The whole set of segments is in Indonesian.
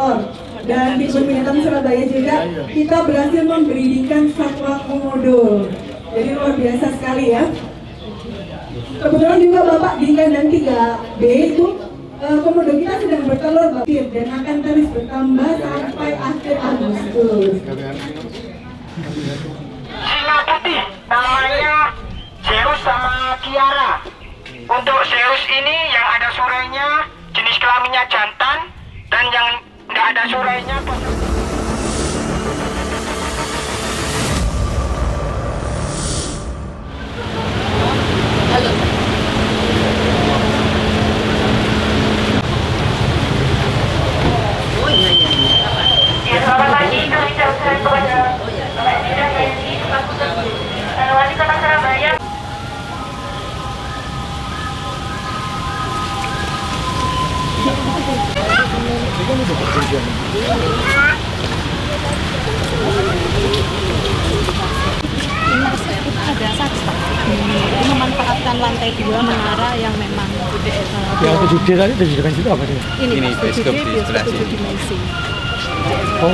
ekor. Dan di Kebun Binatang Surabaya juga kita berhasil membreedingkan satwa komodo. Jadi luar biasa sekali ya. Kebetulan juga Bapak di kandang 3B itu komodo kita sedang bertelur Bapak, dan akan terus bertambah sampai akhir Agustus. Singa putih namanya Zeus sama Kiara. Untuk Zeus ini yang ada surainya jenis kelaminnya jantan, dan yang nggak ada surainya selamat pagi, kami ucapkan kepada Bapak Ida Saidi, selaku Wali Kota Surabaya. Ada satu memanfaatkan lantai 2 menara yang memang yang 7D tadi 7D kan situ apa sih? ini bioskop di sebelah sini. Oh.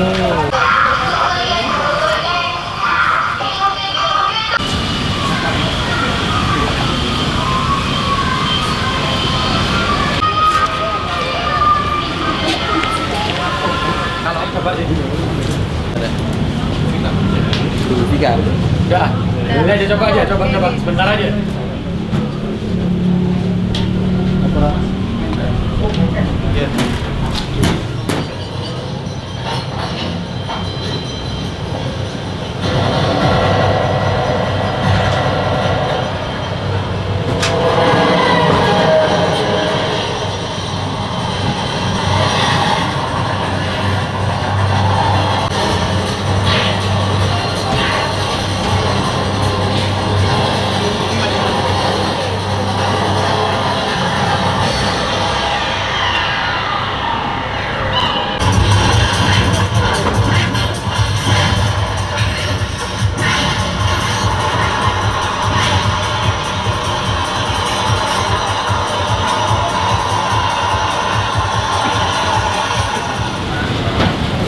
Kalau coba di sini. Tiga. Udah. Ini aja coba sebentar aja. Ya.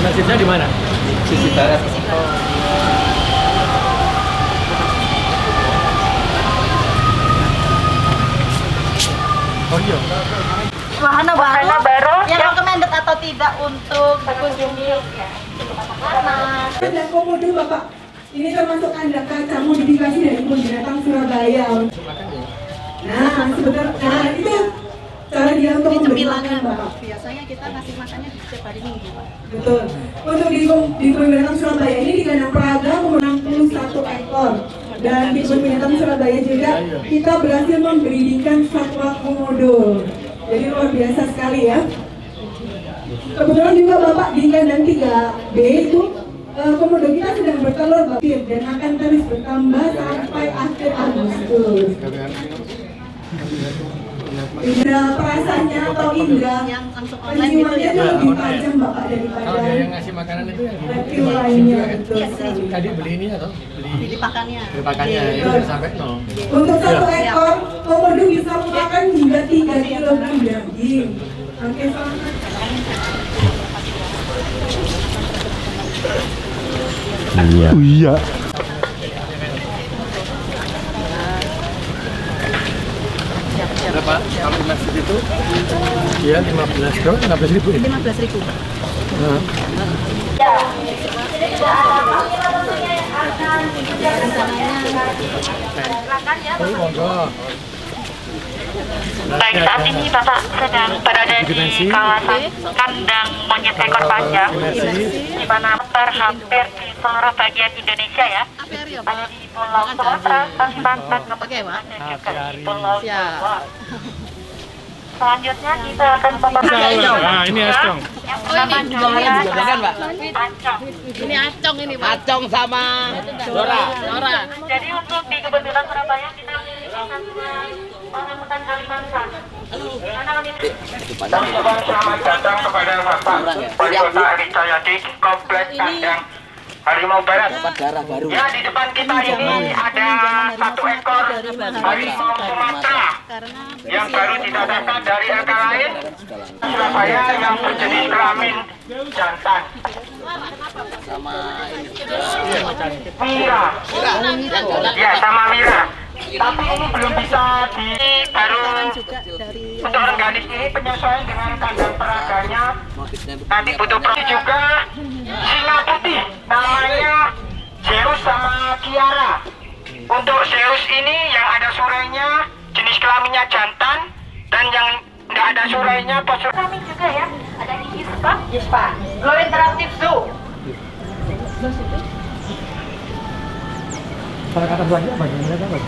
Masjidnya di mana? Sisi barat. Oh iya. Wahana baru yang recommended atau tidak untuk dikunjungi. Kandang komodo Bapak, ini termasuk kandang kaca modifikasi dari Kebun Binatang Surabaya. Nah, sebenarnya itu cara dia untuk Ini memberi cemilannya makan Bapak. biasanya kita ngasih makannya setiap hari Minggu, Pak. Betul. Untuk di Kebun Binatang Surabaya ini di kandang Praga 61 ekor. Dan di Kebun Binatang Surabaya juga kita berhasil membreedingkan satwa komodo. Jadi luar biasa sekali ya. Kebetulan juga Bapak di kandang 3B itu komodo kita sedang bertelur Bapak, dan akan terus bertambah sampai akhir Agustus. Indra perasaannya atau indra Yang langsung online gitu penciumannya ya. itu lebih tajam Bapak daripada Kalau dia yang ngasih makanan itu ya reptil lainnya. Betul Iya, sekali. tadi beli ini atau Di pakannya. beli pakannya Iya. itu udah sampai nol. Untuk satu ekor komodo bisa makan hingga 3 kg daging. Oke, selamat. Iya. Berapa? Kalau masjid itu? Iya 15 bro, 15.000 ya? 15.000. Nah. Oh, monggo. Baik, saat ini Bapak sedang berada di kawasan kandang monyet ekor panjang, di mana hampir di seluruh bagian Indonesia ya. Ada di Pulau Sumatera, Kalimantan, Kepulauan, dan juga di Pulau Jawa. Selanjutnya kita akan memperlihatkan Nah, ini Acong. yang bernama Dora Kan, Pak? Acong. Ini acong ini, Pak. Acong sama Dora. Jadi untuk di Kebun Binatang Surabaya kita memiliki satwa orangutan Kalimantan. Dan selamat datang kepada Bapak Wali Kota Edi Cahyadi, Kompleks Kandang Harimau Barat. Darah baru. Ya, di depan kita ini ada satu ekor harimau Sumatera yang baru didatangkan dari LK lain Surabaya yang berjenis kelamin jantan. Wira. Ya, sama Wira. Tapi ini belum bisa baru untuk organik ini penyesuaian dengan kandang peraganya. Nanti butuh proses juga singa putih, namanya Zeus sama Kiara. Untuk Zeus ini yang ada surainya, jenis kelaminnya jantan, dan yang tidak ada surainya postur. Kami juga ya, ada di ISPA. Ispa. Lo interaktif zoo. Kalau kata belanja apa? Gimana apa?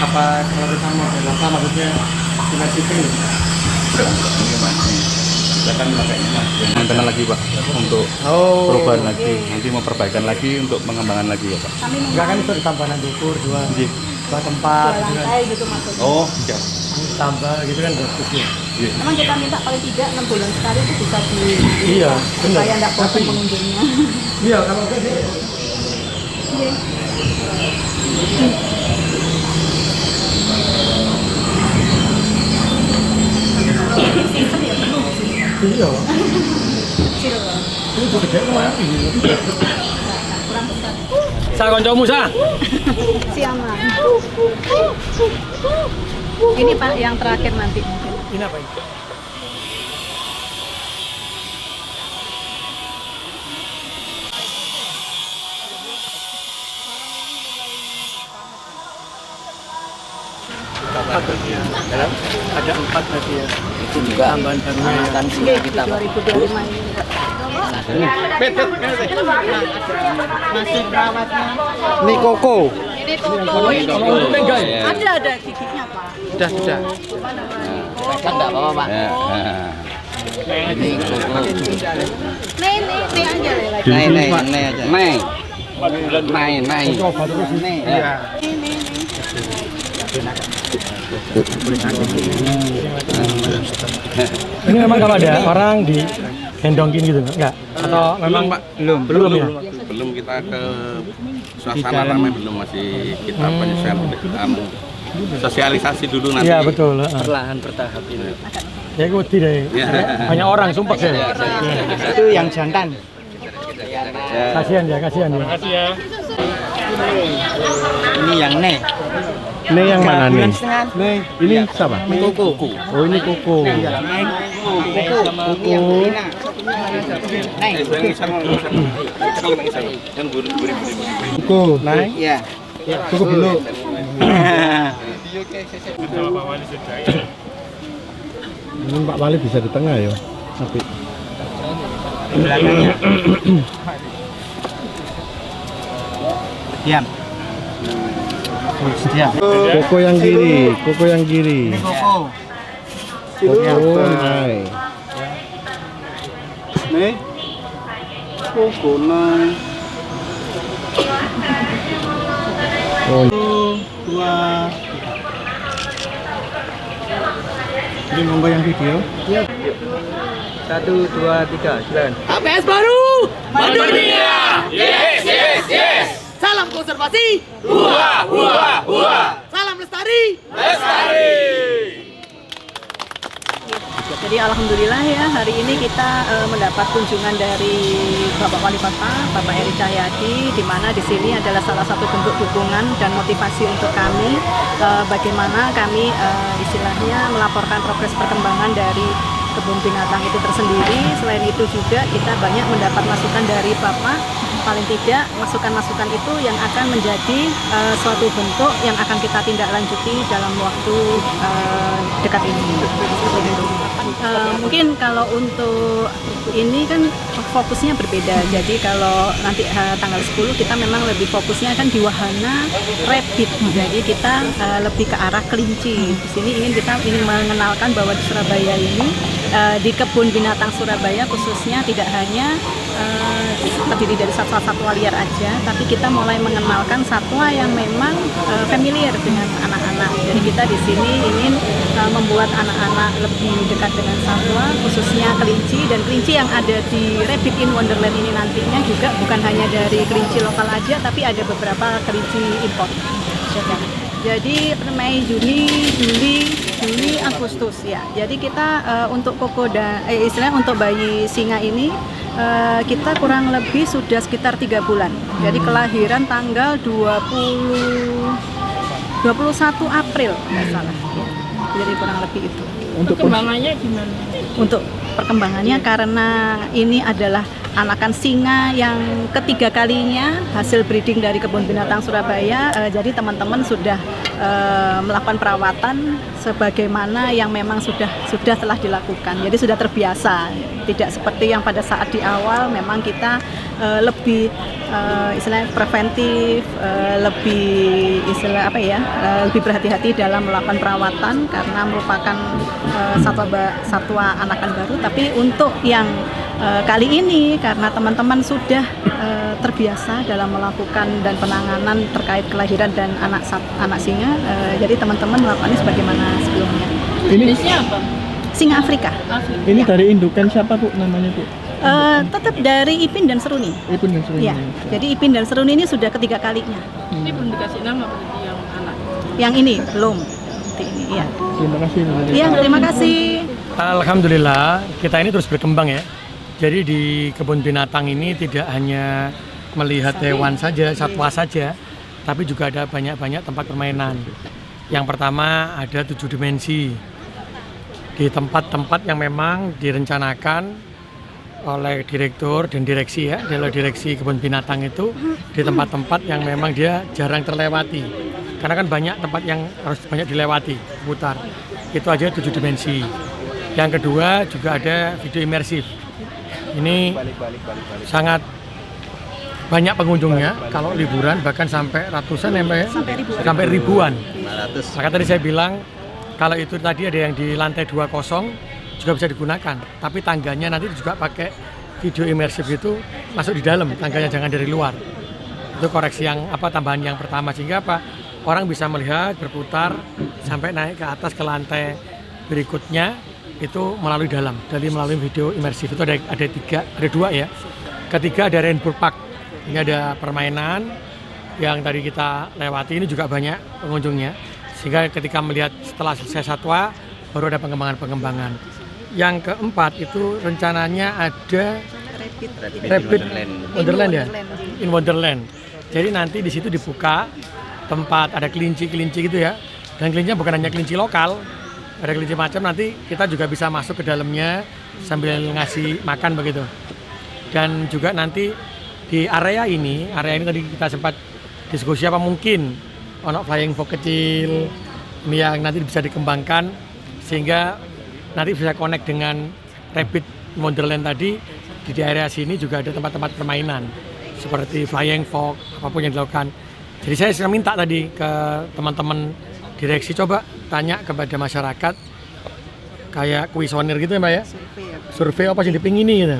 Apa kalau sama apa maksudnya estimasi ini? Ini masih kita kan makanya maintenance lagi Pak untuk perubahan lagi, nanti mau perbaikan lagi untuk pengembangan lagi ya Pak. Enggak kan itu tambahan dukur dua tempat gitu kan. gitu maksudnya. Oh iya. Tambah gitu kan bagus ya. Memang kita minta paling tidak 6 bulan sekali itu bisa di. Iya, benar. Supaya nggak bosan pengunjungnya. Iya, kalau enggak sih. Iya. Itu gede banget ini. Sa koncomu sa. Siaman. Ini Pak yang terakhir nanti mungkin. Ini apa ini? Ada 4 berarti ya. Itu juga Tambahan barunya kan sudah kita 2025 ini. Masih perawatnya. Ini koko. Ini koko. Ada giginya Pak. Sudah. Kan enggak apa-apa Pak. Ini koko. Nih aja lagi. Nih aja. Nih. Coba terus ini. Iya. Ini memang kalau ada orang di gendongin gitu enggak? Atau memang Pak belum ya? Belum kita ke suasana ramai belum, masih kita penyesuaian sosialisasi dulu nanti. Iya betul. Perlahan bertahap ini. Ya gue tidak. Banyak orang sumpah ya. Itu yang jantan. Kasihan ya. Makasih ya. Ini yang nih. Ini yang mana nih? Ini siapa? Koko. Oh ini koko. Koko. Naik. Iya. Koko dulu. Ini Pak Wali bisa di tengah ya. Tapi Belakangnya. Diam. Koko yang kiri. Koko. Koko naik. Nih. Koko naik. Oh. 2. Ini nambah yang video. 1, 2, 3, silakan. APS baru mendunia. Yes. Salam konservasi. Salam lestari. Jadi alhamdulillah ya, hari ini kita mendapat kunjungan dari Bapak Wali Kota, Bapak Eri Cahyadi, di mana di sini adalah salah satu bentuk dukungan dan motivasi untuk kami bagaimana kami istilahnya melaporkan progres perkembangan dari kebun binatang itu tersendiri. Selain itu juga kita banyak mendapat masukan dari Bapak, paling tidak masukan-masukan itu yang akan menjadi suatu bentuk yang akan kita tindak lanjuti dalam waktu dekat ini. Mungkin kalau untuk ini kan fokusnya berbeda, jadi kalau nanti tanggal 10 kita memang lebih fokusnya kan di wahana rabbit, jadi kita lebih ke arah kelinci. Di sini kita ingin mengenalkan bahwa di Surabaya ini di kebun binatang Surabaya khususnya tidak hanya terdiri dari satwa-satwa liar aja, tapi kita mulai mengenalkan satwa yang memang familiar dengan anak-anak. Jadi kita di sini ingin membuat anak-anak lebih dekat dengan satwa, khususnya kelinci, dan kelinci yang ada di Rabbit in Wonderland ini nantinya juga bukan hanya dari kelinci lokal aja, tapi ada beberapa kelinci impor. Jadi Mei, Juni, Juli, Agustus ya. Jadi kita untuk istilahnya untuk bayi singa ini kita kurang lebih sudah sekitar 3 bulan. Jadi kelahiran tanggal 21 April nggak salah. Jadi kurang lebih itu. Untuk perkembangannya gimana? Untuk perkembangannya karena ini adalah anakan singa yang ketiga kalinya hasil breeding dari Kebun Binatang Surabaya, jadi teman-teman sudah melakukan perawatan sebagaimana yang memang sudah telah dilakukan. Jadi sudah terbiasa, tidak seperti yang pada saat di awal memang kita lebih istilahnya preventif, lebih lebih berhati-hati dalam melakukan perawatan karena merupakan satwa anakan baru. Tapi untuk yang kali ini karena teman-teman sudah terbiasa dalam melakukan dan penanganan terkait kelahiran dan anak singa, jadi teman-teman melakukannya sebagaimana sebelumnya. Ini siapa? Singa Afrika. Ini dari indukan siapa Bu namanya Bu? Tetap dari Ipin dan Seruni. Ipin dan Seruni. Ya, jadi Ipin dan Seruni ini sudah ketiga kalinya. Ini belum dikasih nama berarti yang anak. Yang ini belum. Ini, ya. Terima kasih. Iya, terima kasih. Alhamdulillah kita ini terus berkembang ya. Jadi di kebun binatang ini tidak hanya melihat hewan saja, satwa saja, tapi juga ada banyak-banyak tempat permainan. Yang pertama ada 7 dimensi. Di tempat-tempat yang memang direncanakan oleh direktur dan direksi ya, dari direksi kebun binatang itu di tempat-tempat yang memang dia jarang terlewati. Karena kan banyak tempat yang harus banyak dilewati, putar. Itu aja 7 dimensi. Yang kedua juga ada video imersif. Ini sangat banyak pengunjungnya, kalau liburan bahkan sampai ratusan ya Mbak ya? Sampai ribuan. Maka tadi saya bilang kalau itu tadi ada yang di lantai 20 juga bisa digunakan, tapi tangganya nanti juga pakai video imersif itu masuk di dalam, tangganya jangan dari luar. Itu koreksi yang tambahan yang pertama, sehingga orang bisa melihat berputar sampai naik ke atas ke lantai berikutnya itu melalui dalam, dari melalui video imersif. Itu ada 2 ya. Ketiga ada Rainbow Park, ini ada permainan yang tadi kita lewati, ini juga banyak pengunjungnya, sehingga ketika melihat setelah selesai satwa baru ada pengembangan. Yang keempat itu rencananya ada Rabbit Wonderland ya, in Wonderland. Jadi nanti di situ dibuka tempat ada kelinci-kelinci gitu ya, dan kelincinya bukan hanya kelinci lokal, ada kelinci macam, nanti kita juga bisa masuk ke dalamnya sambil ngasih makan begitu. Dan juga nanti di area ini tadi kita sempat diskusi apa mungkin ono flying fox kecil ini yang nanti bisa dikembangkan sehingga nanti bisa connect dengan Rabbit Wonderland tadi. Di area sini juga ada tempat-tempat permainan seperti flying fox, apapun yang dilakukan. Jadi saya sudah minta tadi ke teman-teman direksi, coba tanya kepada masyarakat kayak kuisoner gitu ya Mbak ya, survei apa sih dipingini gitu.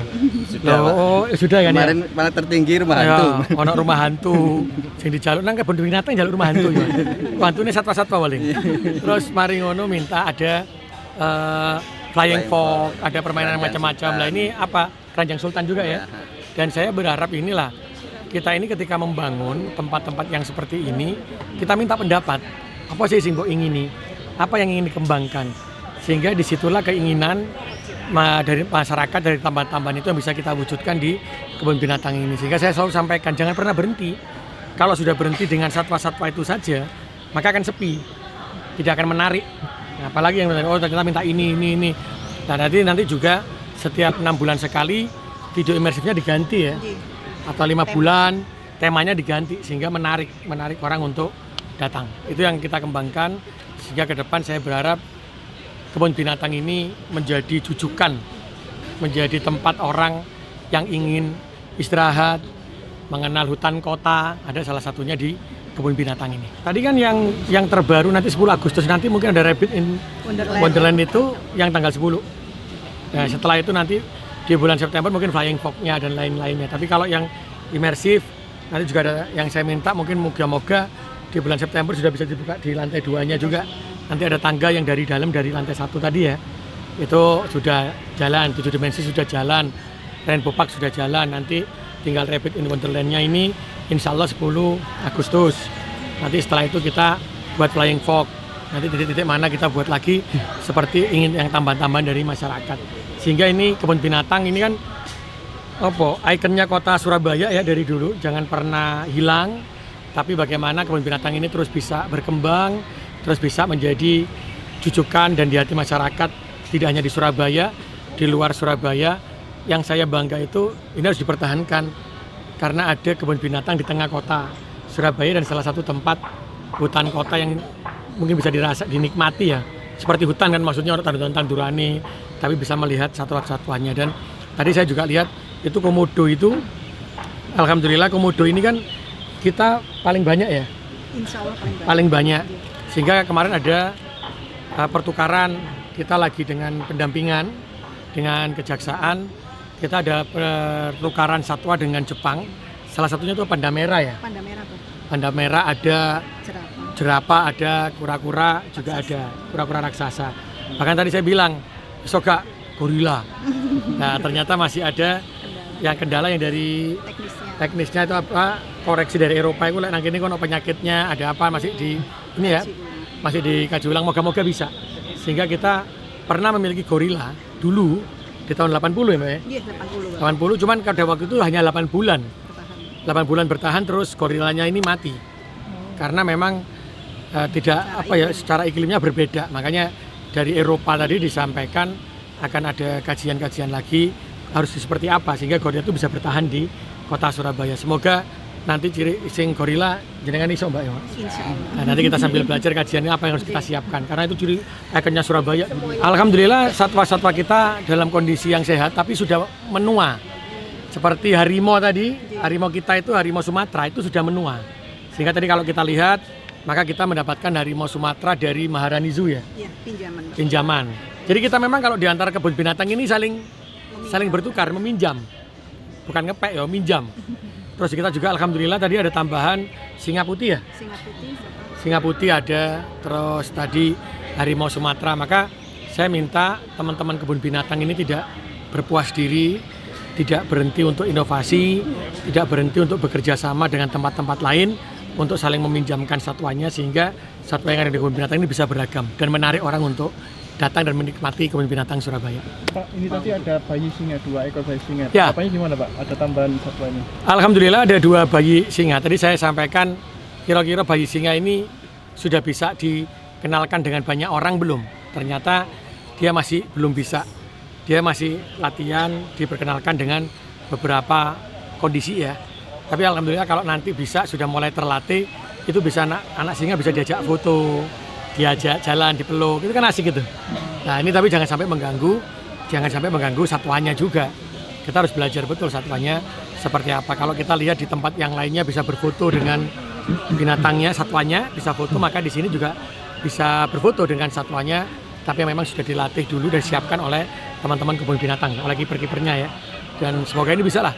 Sudah kan kemarin ya? malah tertinggi rumah hantu. Ono rumah hantu sing dijaluk nang kebun binatang jaluk rumah hantu ya. Hantune satwa-satwa paling. Terus mari ngono minta ada flying fox, ada permainan macam-macam. Lah ini Keranjang Sultan juga ya. Dan saya berharap inilah kita ini ketika membangun tempat-tempat yang seperti ini, kita minta pendapat. Apa sih yang mbok ingini? Apa yang ingin dikembangkan? Sehingga disitulah keinginan dari masyarakat, dari tambahan-tambahan itu yang bisa kita wujudkan di kebun binatang ini. Sehingga saya selalu sampaikan, jangan pernah berhenti. Kalau sudah berhenti dengan satwa-satwa itu saja, maka akan sepi, tidak akan menarik. Nah, apalagi yang ternyata minta ini. Nah, nanti juga setiap 6 bulan sekali video imersifnya diganti ya, atau 5 bulan temanya diganti sehingga menarik orang untuk datang. Itu yang kita kembangkan sehingga ke depan saya berharap kebun binatang ini menjadi jujukan, menjadi tempat orang yang ingin istirahat, mengenal hutan kota, ada salah satunya di kebun binatang ini. Tadi kan yang terbaru nanti 10 Agustus nanti mungkin ada Rabbit in Wonderland itu yang tanggal 10. Nah, setelah itu nanti di bulan September mungkin flying fox-nya dan lain-lainnya. Tapi kalau yang imersif nanti juga ada yang saya minta, mungkin moga-moga di bulan September sudah bisa dibuka di lantai 2-nya juga. Nanti ada tangga yang dari dalam dari lantai 1 tadi ya, itu sudah jalan, 7 dimensi sudah jalan, Rainbow Park sudah jalan. Nanti tinggal Rabbit in Wonderland-nya ini insya Allah 10 Agustus. Nanti setelah itu kita buat flying fox. Nanti titik-titik mana kita buat lagi seperti ingin yang tambahan-tambahan dari masyarakat. Sehingga ini kebun binatang ini kan ikonnya kota Surabaya ya dari dulu, jangan pernah hilang. Tapi bagaimana kebun binatang ini terus bisa berkembang, terus bisa menjadi jujukan dan di hati masyarakat, tidak hanya di Surabaya, di luar Surabaya. Yang saya bangga itu ini harus dipertahankan karena ada kebun binatang di tengah kota Surabaya dan salah satu tempat hutan kota yang mungkin bisa dinikmati ya, seperti hutan kan, maksudnya orang tanduran-tandurani, tapi bisa melihat satwa-satwanya. Dan tadi saya juga lihat itu komodo itu, alhamdulillah komodo ini kan kita paling banyak ya, Insya Allah paling banyak. Sehingga kemarin ada pertukaran, kita lagi dengan pendampingan dengan kejaksaan, kita ada pertukaran satwa dengan Jepang. Salah satunya itu panda merah ya. Panda merah tuh. Panda merah, ada Jerapah. jerapah, ada kura-kura, juga ada kura-kura raksasa. Bahkan tadi saya bilang, besok gak gorila. Nah ternyata masih ada yang kendala yang dari teknisnya itu apa, koreksi dari Eropa itu nang kene kono penyakitnya ada apa, masih di ini ya, masih dikaji ulang, moga-moga bisa. Sehingga kita pernah memiliki gorila dulu di tahun 80 ya Mbak ya? Iya, 80, 80. cuman pada waktu itu hanya 8 bulan. 8 bulan bertahan, terus gorilanya ini mati. Karena memang tidak apa ya, secara iklimnya berbeda. Makanya dari Eropa tadi disampaikan akan ada kajian-kajian lagi harus seperti apa sehingga gorila itu bisa bertahan di kota Surabaya. Semoga nanti ciri sing gorila jenengan iso Mbak ya. Nah, nanti kita sambil belajar kajiannya apa yang harus kita siapkan karena itu ciri ikonnya Surabaya. Alhamdulillah satwa-satwa kita dalam kondisi yang sehat tapi sudah menua. Seperti harimau tadi, harimau kita itu harimau Sumatera itu sudah menua. Sehingga tadi kalau kita lihat maka kita mendapatkan harimau Sumatera dari Maharani Zoo ya. Iya, pinjaman. Pinjaman. Jadi kita memang kalau di antara kebun binatang ini saling bertukar, meminjam. Bukan ngepek ya, minjam. Terus kita juga alhamdulillah tadi ada tambahan singa putih ya. Singa putih. Singa putih ada, terus tadi harimau Sumatera. Maka saya minta teman-teman kebun binatang ini tidak berpuas diri, tidak berhenti untuk inovasi, tidak berhenti untuk bekerja sama dengan tempat-tempat lain untuk saling meminjamkan satwanya sehingga satwa yang ada di kebun binatang ini bisa beragam dan menarik orang untuk datang dan menikmati kebun binatang Surabaya. Pak, ini tadi ada bayi singa, 2 ekor bayi singa. Ya. Apanya gimana Pak? Ada tambahan satwa ini? Alhamdulillah ada 2 bayi singa. Tadi saya sampaikan kira-kira bayi singa ini sudah bisa dikenalkan dengan banyak orang belum? Ternyata dia masih belum bisa. Dia masih latihan, diperkenalkan dengan beberapa kondisi ya. Tapi alhamdulillah kalau nanti bisa sudah mulai terlatih, itu bisa anak singa bisa diajak foto, diajak jalan, dipeluk, itu kan asik gitu. Nah ini tapi jangan sampai mengganggu satwanya juga. Kita harus belajar betul satwanya seperti apa. Kalau kita lihat di tempat yang lainnya bisa berfoto dengan binatangnya, satwanya bisa foto, maka di sini juga bisa berfoto dengan satwanya. Tapi memang sudah dilatih dulu dan disiapkan oleh teman-teman kebun binatang, oleh kiper-kipernya ya. Dan semoga ini bisa lah.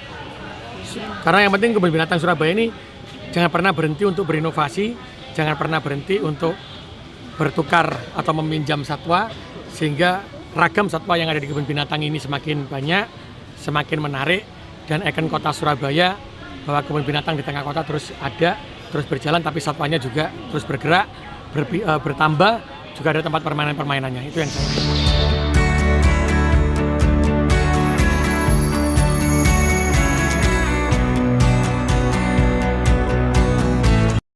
Karena yang penting kebun binatang Surabaya ini jangan pernah berhenti untuk berinovasi, jangan pernah berhenti untuk bertukar atau meminjam satwa sehingga ragam satwa yang ada di kebun binatang ini semakin banyak, semakin menarik dan ikon kota Surabaya bahwa kebun binatang di tengah kota terus ada, terus berjalan tapi satwanya juga terus bergerak, bertambah, juga ada tempat permainan-permainannya. Itu yang saya